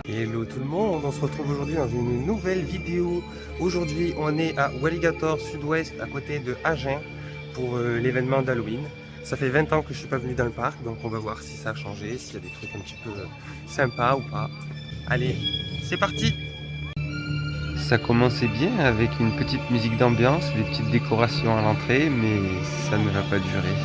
Hello tout le monde, on se retrouve aujourd'hui dans une nouvelle vidéo. Aujourd'hui on est à Walligator Sud-Ouest à côté de Agen pour l'événement d'Halloween. Ça fait 20 ans que je suis pas venu dans le parc, donc on va voir si ça a changé, s'il y a des trucs un petit peu sympas ou pas. Allez, c'est parti! Ça commençait bien avec une petite musique d'ambiance, des petites décorations à l'entrée, mais ça ne va pas durer.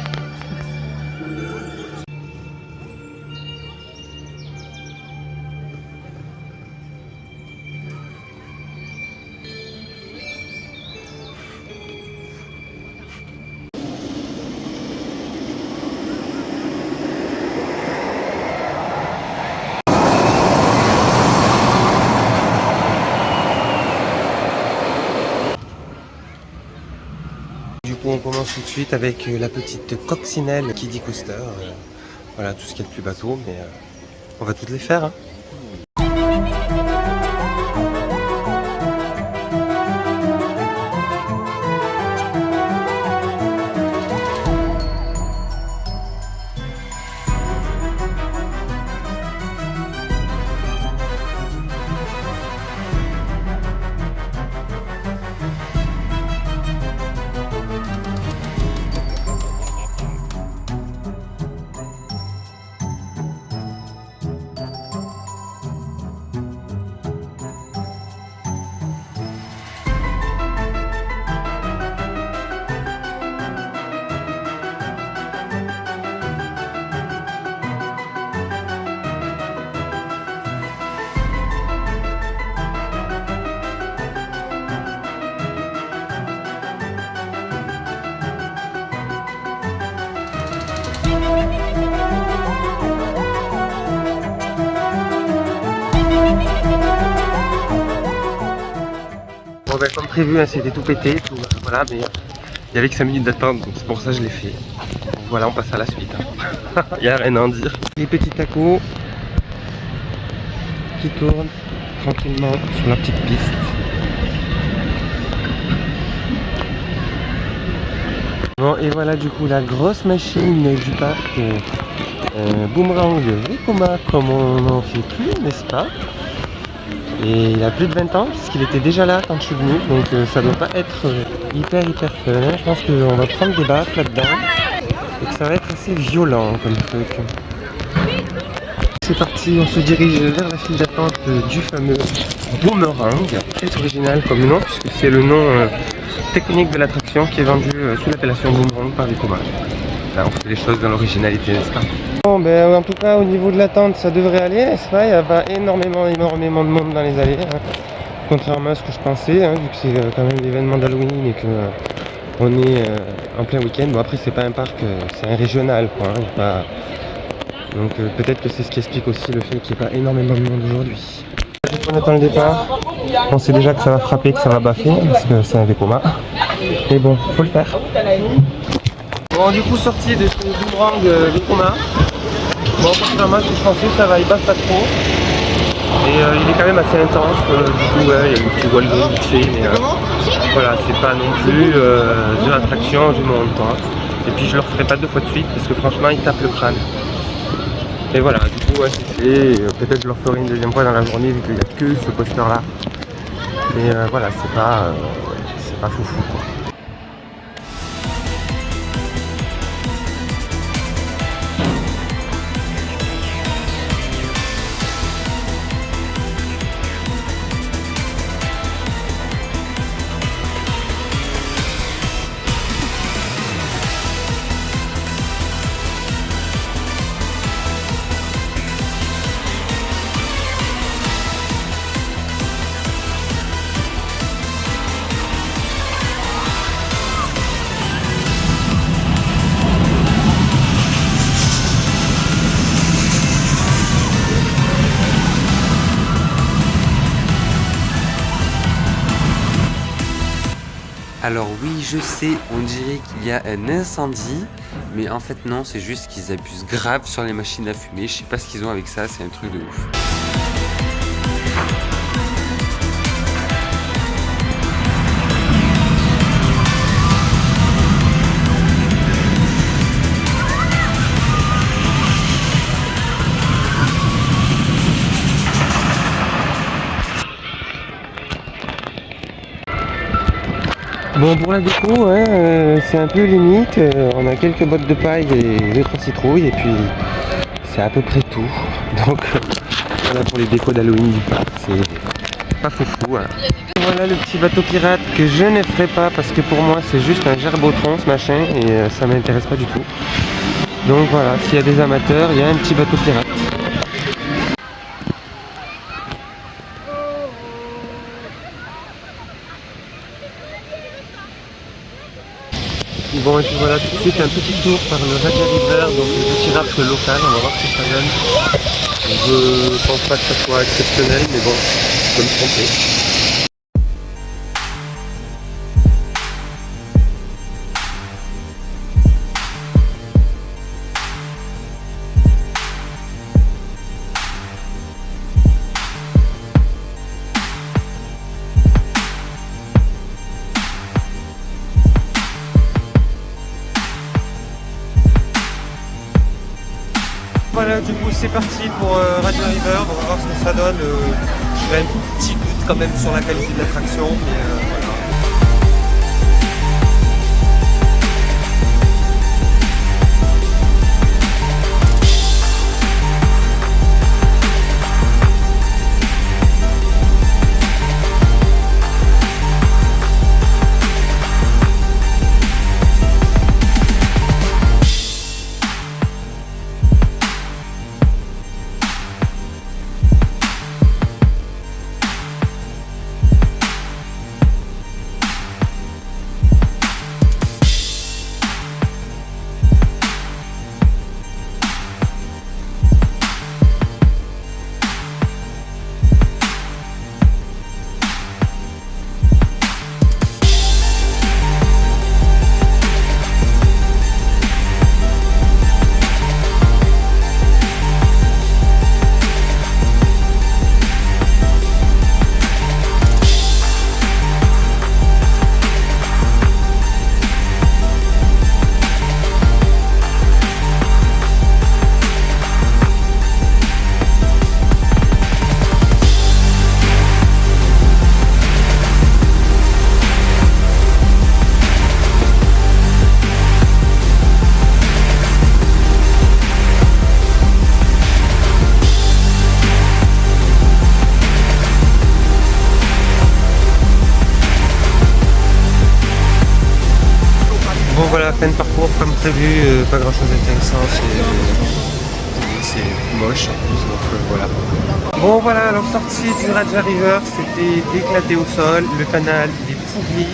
Du coup on commence tout de suite avec la petite coccinelle Kiddie Coaster. Voilà tout ce qu'il y a de plus bateau, mais on va toutes les faire, hein. Bon ben comme prévu, hein, c'était tout pété, tout, voilà, mais il y avait que 5 minutes d'attente, donc c'est pour ça que je l'ai fait. Donc voilà, on passe à la suite, hein. Il n'y a rien à en dire. Les petits tacos qui tournent tranquillement sur la petite piste. Bon et voilà du coup la grosse machine du parc, Boomerang Vekoma comme on n'en fait plus, n'est-ce pas? Et il a plus de 20 ans puisqu'il était déjà là quand je suis venu, donc ça doit pas être hyper fun, hein. Je pense qu'on va prendre des baffes là-dedans et que ça va être assez violent comme truc. C'est parti, on se dirige vers la file d'attente du fameux Boomerang, très original comme nom puisque c'est le nom technique de l'attraction qui est vendu sous l'appellation Boomerang par Vekoma. Là on fait les choses dans l'originalité, n'est-ce pas? Bon ben en tout cas au niveau de l'attente ça devrait aller, n'est-ce pas? Il n'y a pas énormément de monde dans les allées, hein. Contrairement à ce que je pensais, hein, vu que c'est quand même l'événement d'Halloween et que on est en plein week-end. Bon après c'est pas un parc, c'est un régional quoi, hein, pas... Donc peut-être que c'est ce qui explique aussi le fait qu'il n'y ait pas énormément de monde aujourd'hui. On attend le départ, on sait déjà que ça va frapper, que ça va baffer, parce que c'est un Vekoma. Mais bon, faut le faire. Bon du coup sorti de ce Boomerang Vekoma. Bon contrairement à ce que je pensais, ça va, il baffe pas trop. Et il est quand même assez intense, du coup ouais, il y a une petite wall vite fait, mais voilà, c'est pas non plus de l'attraction du monde quoi. Et puis je le referai pas 2 fois de suite parce que franchement il tape le crâne. Et voilà, du coup ouais, c'est fait, peut-être je le referai une deuxième fois dans la journée vu qu'il n'y a que ce coaster là. Mais voilà, c'est pas foufou quoi. Alors oui, je sais, on dirait qu'il y a un incendie, mais en fait non, c'est juste qu'ils abusent grave sur les machines à fumer. Je sais pas ce qu'ils ont avec ça, c'est un truc de ouf. Bon, pour la déco, hein, c'est un peu limite. On a quelques bottes de paille et 2-3 citrouilles, et puis c'est à peu près tout. Donc voilà pour les décos d'Halloween du parc, c'est pas foufou. Hein. Voilà le petit bateau pirate que je ne ferai pas parce que pour moi c'est juste un gerbotron ce machin et ça m'intéresse pas du tout. Donc voilà, s'il y a des amateurs, il y a un petit bateau pirate. Bon, et puis voilà, tout de suite un petit tour par le Raja River, donc le petit raft local, on va voir ce que ça donne. Je pense pas que ça soit exceptionnel, mais bon, je peux me tromper. Voilà, du coup c'est parti pour Radio River, on va voir ce que ça donne. J'ai un petit doute quand même sur la qualité de l'attraction, mais voilà. Bon voilà, fin de parcours comme prévu, pas grand chose d'intéressant, c'est moche en plus, donc voilà. Bon voilà, alors sortie du Raja River, c'était éclaté au sol, le canal il est pourri,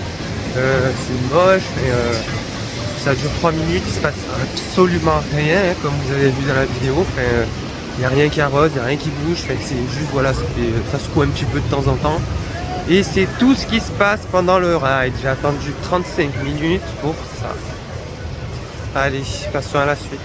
c'est moche, et, ça dure 3 minutes, il se passe absolument rien, hein, comme vous avez vu dans la vidéo, il n'y a rien qui arrose, il n'y a rien qui bouge, c'est juste voilà, ça secoue un petit peu de temps en temps. Et c'est tout ce qui se passe pendant le ride. J'ai attendu 35 minutes pour ça. Allez, passons à la suite.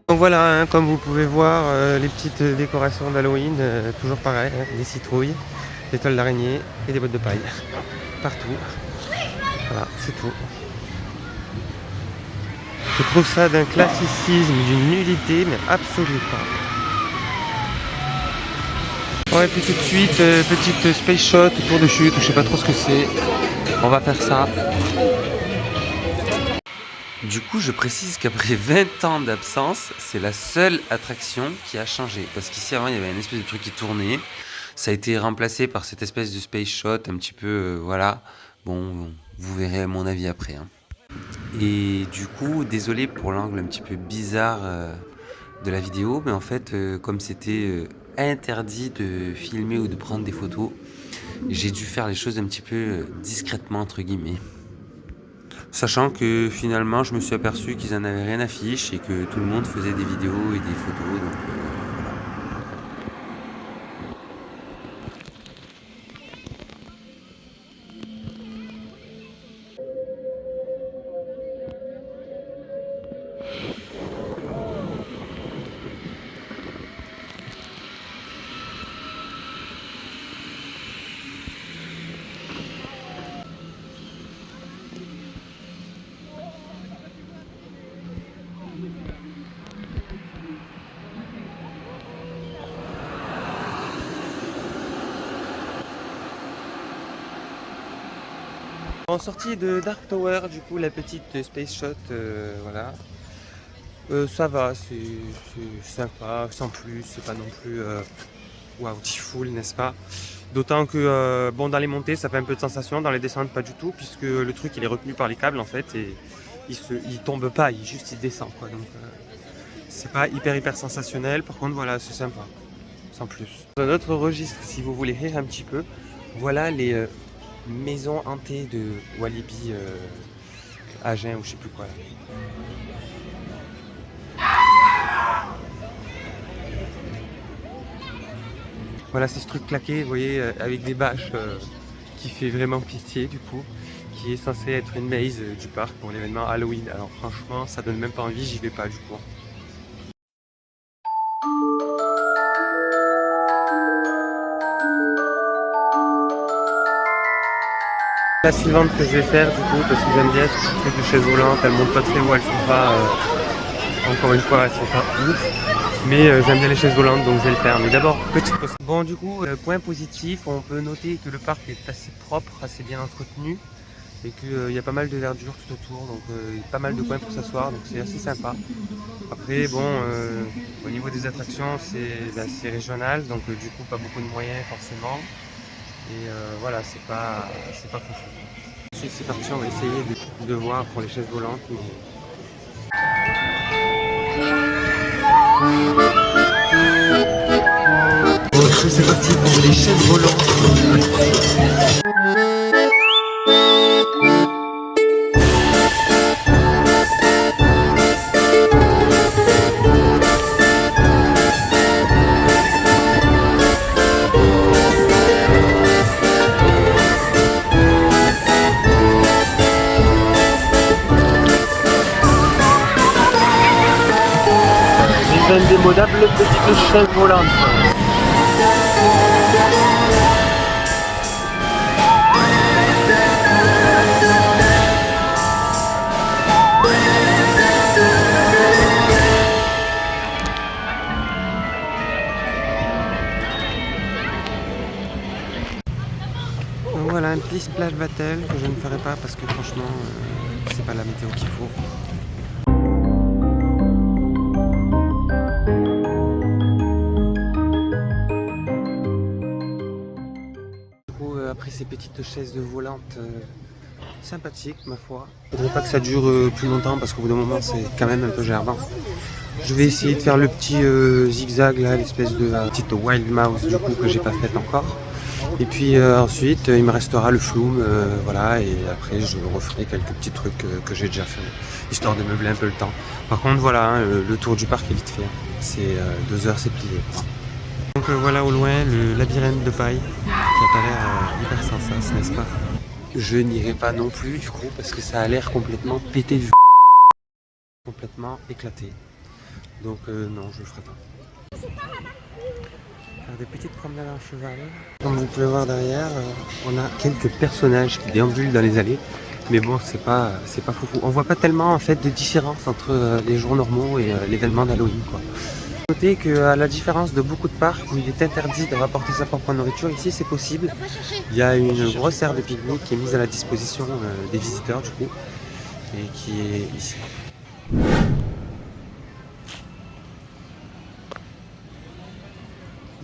Donc voilà, hein, comme vous pouvez voir, les petites décorations d'Halloween, toujours pareil, hein, des citrouilles, des toiles d'araignée et des bottes de paille. Partout. Voilà, c'est tout. Je trouve ça d'un classicisme, d'une nullité, mais absolue pas. Bon, et puis tout de suite, petite space shot, tour de chute, je sais pas trop ce que c'est. On va faire ça. Du coup, je précise qu'après 20 ans d'absence, c'est la seule attraction qui a changé. Parce qu'ici, avant, il y avait une espèce de truc qui tournait. Ça a été remplacé par cette espèce de space shot, un petit peu, voilà. Bon, vous verrez mon avis après. Hein. Et du coup, désolé pour l'angle un petit peu bizarre de la vidéo, mais en fait, comme c'était interdit de filmer ou de prendre des photos, j'ai dû faire les choses un petit peu discrètement, entre guillemets. Sachant que finalement, je me suis aperçu qu'ils en avaient rien à fiche et que tout le monde faisait des vidéos et des photos. Donc, En sortie de Dark Tower, du coup, la petite Space Shot, voilà. Ça va, c'est sympa, sans plus, c'est pas non plus waouh, full, n'est-ce pas? D'autant que bon, dans les montées, ça fait un peu de sensation, dans les descentes, pas du tout, puisque le truc il est retenu par les câbles en fait, et il tombe pas, il descend quoi. Donc c'est pas hyper sensationnel. Par contre, voilà, c'est sympa, sans plus. Dans un autre registre, si vous voulez rire un petit peu, voilà les maisons hantées de Walibi Agen ou je sais plus quoi. Là. Voilà, c'est ce truc claqué, vous voyez, avec des bâches qui fait vraiment pitié du coup, qui est censé être une maze du parc pour l'événement Halloween. Alors franchement, ça donne même pas envie, j'y vais pas du coup. La suivante que je vais faire du coup, parce que j'aime bien ce petit truc de chaise volante, elles montent pas très haut, elles sont pas, encore une fois, elles sont pas ouf. Mais j'aime bien les chaises volantes, donc je vais le faire. Mais d'abord, petite pause. Bon, du coup, point positif, on peut noter que le parc est assez propre, assez bien entretenu. Et qu'il y a pas mal de verdure tout autour, donc pas mal de coins pour s'asseoir, donc c'est assez sympa. Après, bon, au niveau des attractions, c'est assez régional, donc du coup, pas beaucoup de moyens forcément. Et voilà, c'est pas foufou. Ensuite, c'est parti, on va essayer de voir pour les chaises volantes. Bon, c'est parti pour les chaises volantes. Une indémodable petite chaise volante. Donc voilà un petit splash battle que je ne ferai pas parce que franchement c'est pas la météo qu'il faut. Après ces petites chaises volantes sympathiques ma foi. Il ne faudrait pas que ça dure plus longtemps parce qu'au bout d'un moment c'est quand même un peu gerbant. Je vais essayer de faire le petit zigzag là, l'espèce de petite wild mouse du coup que j'ai pas faite encore. Et puis ensuite il me restera le flume, voilà, et après je referai quelques petits trucs que j'ai déjà fait, histoire de meubler un peu le temps. Par contre voilà, hein, le tour du parc est vite fait, c'est 2 heures c'est plié. Donc voilà au loin le labyrinthe de paille qui a pas l'air hyper sensas, n'est-ce pas? Je n'irai pas non plus du coup parce que ça a l'air complètement pété du complètement éclaté. Donc non, je le ferai pas. Faire des petites promenades en cheval. Comme vous pouvez voir derrière, on a quelques personnages qui déambulent dans les allées. Mais bon, c'est pas foufou. On voit pas tellement en fait de différence entre les jours normaux et l'événement d'Halloween quoi. Notez qu'à la différence de beaucoup de parcs où il est interdit de rapporter sa propre nourriture, ici c'est possible. Il y a une grosse aire de pique-nique qui est mise à la disposition des visiteurs du coup et qui est ici.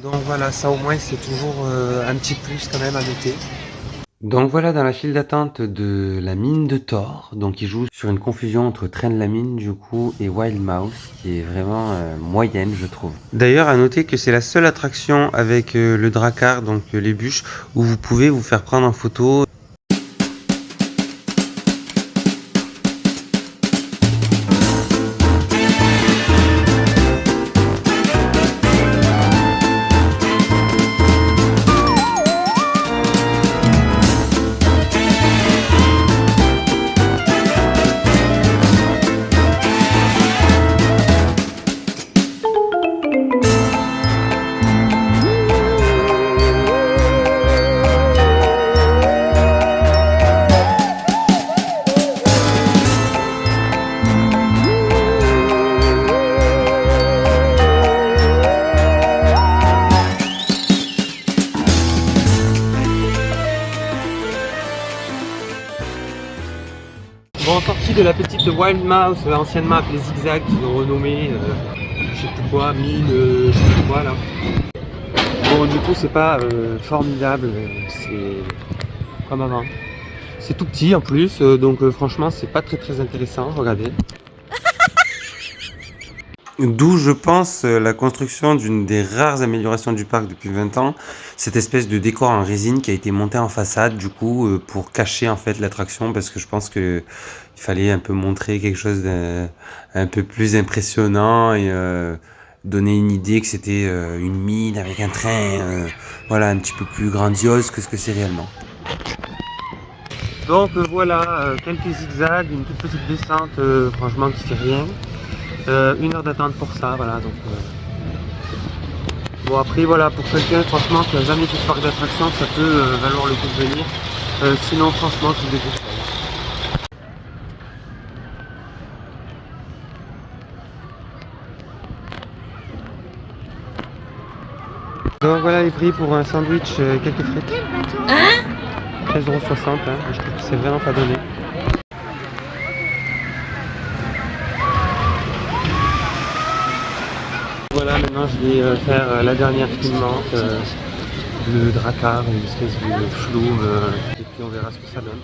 Donc voilà, ça au moins c'est toujours un petit plus quand même à noter. Donc voilà dans la file d'attente de la mine de Thor, donc il joue sur une confusion entre Train de la mine du coup et Wild Mouse qui est vraiment moyenne je trouve. D'ailleurs à noter que c'est la seule attraction avec le Drakkar, donc les bûches, où vous pouvez vous faire prendre en photo. Bon, sortie de la petite Wild Mouse, anciennement appelée Zigzag, qu'ils ont renommé, je sais plus quoi, mine, je sais plus quoi là. Bon, du coup, c'est pas formidable, c'est comme avant. C'est tout petit en plus, donc franchement, c'est pas très intéressant, regardez. D'où, je pense, la construction d'une des rares améliorations du parc depuis 20 ans, cette espèce de décor en résine qui a été monté en façade, du coup, pour cacher en fait l'attraction, parce que je pense que il fallait un peu montrer quelque chose d'un un peu plus impressionnant et donner une idée que c'était une mine avec un train, voilà, un petit peu plus grandiose que ce que c'est réellement. Donc voilà, quelques zigzags, une toute petite descente, franchement qui fait rien. 1 heure d'attente pour ça, voilà. Donc, bon, après, voilà, pour quelqu'un, franchement, qui n'a jamais fait de parc d'attraction, ça peut valoir le coup de venir. Sinon, franchement, je vous déconseille. Donc voilà les prix pour un sandwich, quelques frites. Hein? 13,60 €, hein. Je trouve que c'est vraiment pas donné. Voilà, maintenant je vais faire la dernière qui me manque, le Drakkar, une espèce de floume, et puis on verra ce que ça donne.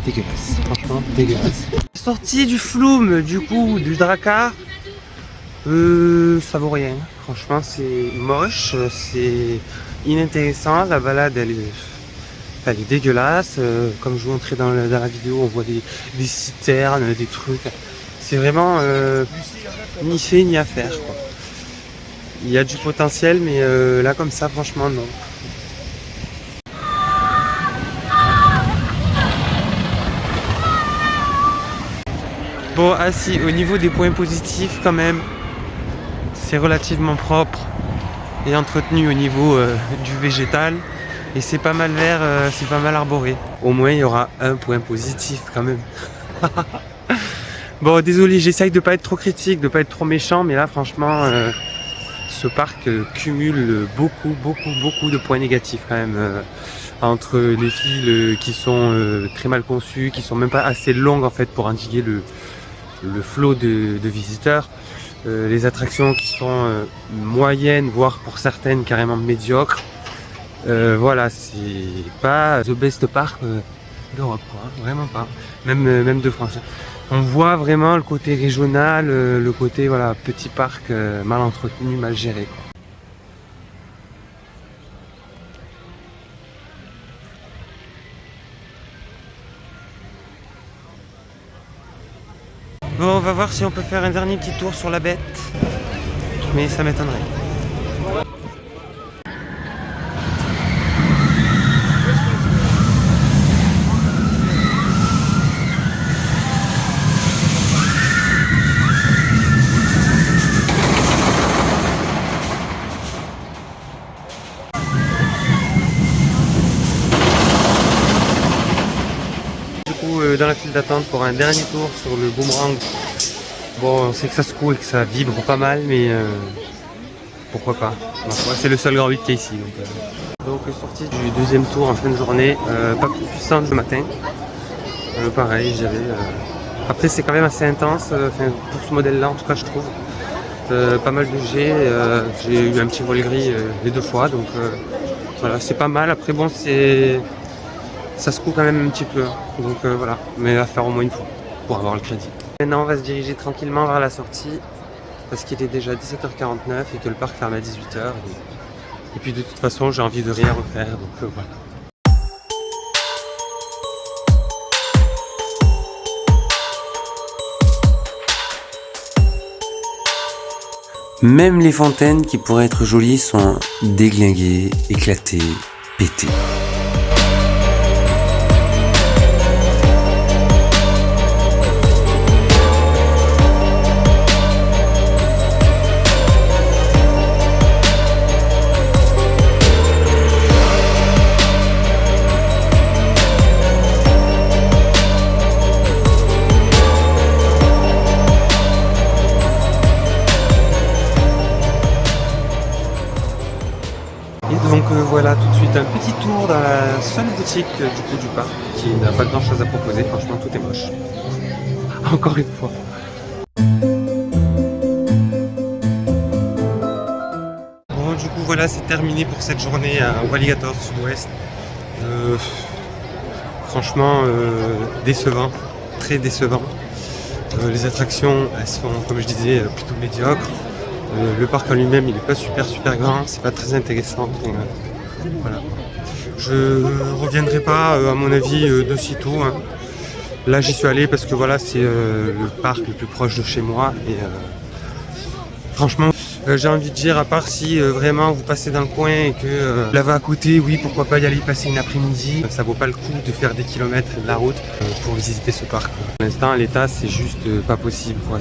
Dégueulasse, franchement dégueulasse. Sortie du Flume, du coup, du Drakkar, ça vaut rien. Franchement, c'est moche, c'est inintéressant. La balade, elle est dégueulasse. Comme je vous montrais dans la vidéo, on voit des citernes, des trucs. C'est vraiment ni fait ni à faire, quoi. Il y a du potentiel, mais là, comme ça, franchement, non. Bon, ah si, au niveau des points positifs, quand même, c'est relativement propre et entretenu au niveau du végétal. Et c'est pas mal vert, c'est pas mal arboré. Au moins, il y aura un point positif, quand même. Bon, désolé, j'essaye de pas être trop critique, de pas être trop méchant, mais là, franchement, ce parc cumule beaucoup de points négatifs, quand même. Entre les files qui sont très mal conçues, qui sont même pas assez longues, en fait, pour endiguer le flot de visiteurs, les attractions qui sont moyennes, voire pour certaines carrément médiocres. Voilà, c'est pas the best park d'Europe, quoi, hein, vraiment pas, même de France. On voit vraiment le côté régional, le côté voilà, petit parc mal entretenu, mal géré, quoi. Bon, on va voir si on peut faire un dernier petit tour sur la bête. Mais ça m'étonnerait. Dans la file d'attente pour un dernier tour sur le boomerang. Bon, on sait que ça secoue et que ça vibre pas mal, mais pourquoi pas. C'est le seul grand 8 qu'il y a ici. Donc sortie du deuxième tour en fin de journée, pas plus puissante le matin. Pareil, j'avais. Après c'est quand même assez intense, pour ce modèle-là en tout cas je trouve. Pas mal de G, j'ai eu un petit vol gris les deux fois, donc voilà, c'est pas mal. Après bon, ça secoue quand même un petit peu, donc voilà, mais à faire au moins une fois pour avoir le crédit. Maintenant on va se diriger tranquillement vers la sortie parce qu'il est déjà 17h49 et que le parc ferme à 18h et puis de toute façon j'ai envie de rien refaire, donc voilà. Même les fontaines qui pourraient être jolies sont déglinguées, éclatées, pétées. Donc voilà tout de suite un petit tour dans la seule boutique du parc qui n'a pas grand chose à proposer, franchement tout est moche. Encore une fois. Bon du coup voilà, c'est terminé pour cette journée à Walligator Sud-Ouest. Franchement décevant, très décevant. Les attractions elles sont comme je disais plutôt médiocres. Le parc en lui-même il n'est pas super grand, c'est pas très intéressant. Voilà. Je reviendrai pas à mon avis de sitôt. Hein. Là j'y suis allé parce que voilà c'est le parc le plus proche de chez moi et franchement j'ai envie de dire, à part si vraiment vous passez dans le coin et que là-bas à côté, oui pourquoi pas y aller passer une après-midi, ça vaut pas le coup de faire des kilomètres de la route pour visiter ce parc. Pour l'instant à l'état c'est juste pas possible quoi.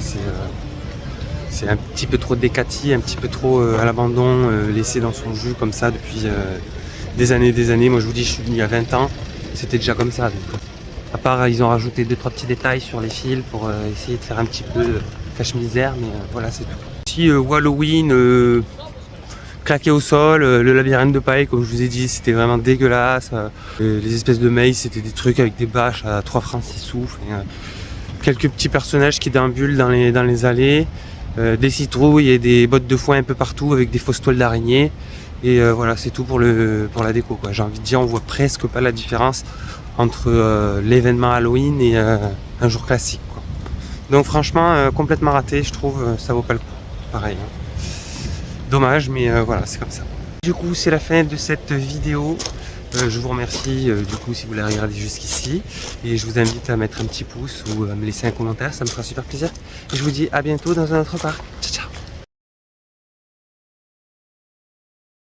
C'est un petit peu trop décati, un petit peu trop à l'abandon, laissé dans son jus comme ça depuis des années. Moi je vous dis, je suis venu il y a 20 ans, c'était déjà comme ça. Donc, à part, ils ont rajouté 2-3 petits détails sur les fils pour essayer de faire un petit peu cache-misère, mais voilà, c'est tout. Ici, Halloween, claqué au sol, le labyrinthe de paille, comme je vous ai dit, c'était vraiment dégueulasse. Les espèces de maïs, c'était des trucs avec des bâches à 3 francs 6 sous. Quelques petits personnages qui déambulent dans les allées. Des citrouilles et des bottes de foin un peu partout avec des fausses toiles d'araignée et voilà c'est tout pour la déco quoi. J'ai envie de dire on voit presque pas la différence entre l'événement Halloween et un jour classique quoi. Donc franchement complètement raté je trouve, ça vaut pas le coup pareil hein. Dommage mais voilà c'est comme ça. Du coup c'est la fin de cette vidéo. Je vous remercie du coup si vous l'avez regardé jusqu'ici et je vous invite à mettre un petit pouce ou à me laisser un commentaire, ça me fera super plaisir et je vous dis à bientôt dans un autre parc. Ciao ciao.